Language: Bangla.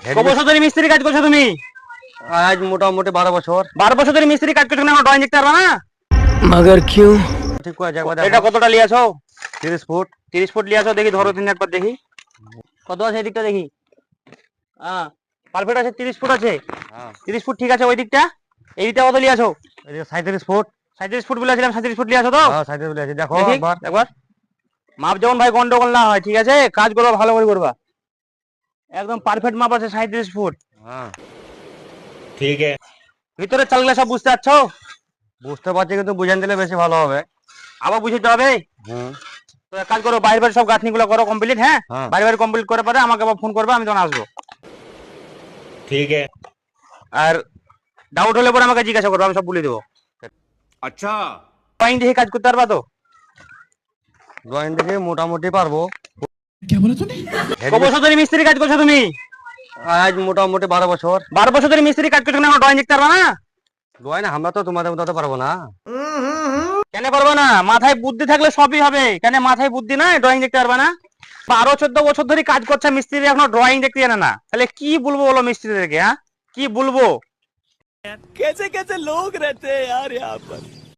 কত বছর ধরে মিস্ত্রি কাজ করছো তুমি? আজ মোটামুটি 12 বছর। 12 বছর ধরে মিস্ত্রি কাজ করছো, এখন ড্রয়িং দেখতে পারবা না? मगर क्यों? ঠিক করে একবার এটা দেখো। কতটা লিয়াছো? 30 ফুট। 30 ফুট লিয়াছো, দেখি ধরো তুমি একবার দেখি কত আছে এই দিকটা দেখি। হ্যাঁ পারফেক্ট আছে, 30 ফুট আছে। হ্যাঁ 30 ফুট ঠিক আছে। ওই দিকটা, এই দিকটা কত লিয়াছো? এদিকে 37 ফুট। 37 ফুট বলেছিলাম, 37 ফুট লিয়াছো তো? হ্যাঁ 37 ফুট আছে, দেখো দেখি একবার। একবার মাপ যেমন ভাই গন্ডগোল না হয়, ঠিক আছে? কাজ করবা ভালো করে করবা, একদম পারফেক্ট মাপ আছে 37 ফুট। হ্যাঁ ठीक है। ভিতরে চালগুলা সব বুঝতে পারছো? বুঝতে পারছি, কিন্তু বুঝান দিলে বেশি ভালো হবে। আবার বুঝতে হবে। হুম। তো এক কাজ করো, বাইরে বাইরে সব গাঁথনি গুলো করো কমপ্লিট। হ্যাঁ হ্যাঁ। বাইরে বাইরে কমপ্লিট করে পরে আমাকে আবার ফোন করবে, আমি তখন আসবো। ठीक है। আর ডাউট হলে পরে আমাকে জিজ্ঞাসা করবো, আমি সব বলে দেবো। अच्छा। ড্রয়িং দেখে কাজ করতে পারবা তো? ড্রয়িং দেখে মোটামুটি পারবো। কত বছর ধরে মিস্ত্রি কাজ করছো তুমি? আজ মোটামুটি 12 বছর। 12 বছর ধরে মিস্ত্রি কাজ করছো, এখন ড্রয়িং দেখতে পারবা না? ড্রয়িং আমরা তো তোমাদের মতো পারবো না। কেন পারবা না? মাথায় বুদ্ধি থাকলে সবই হবে। কেন মাথায় বুদ্ধি নাই, ড্রয়িং দেখতে পারবা না? 12-14 বছর ধরে কাজ করছে মিস্ত্রি, এখনো ড্রয়িং দেখতে জানে না, তাহলে কি বলবো বলো মিস্ত্রিদেরকে? হ্যাঁ কি বলবো? कैसे कैसे लोग रहते हैं यार यहाँ पर।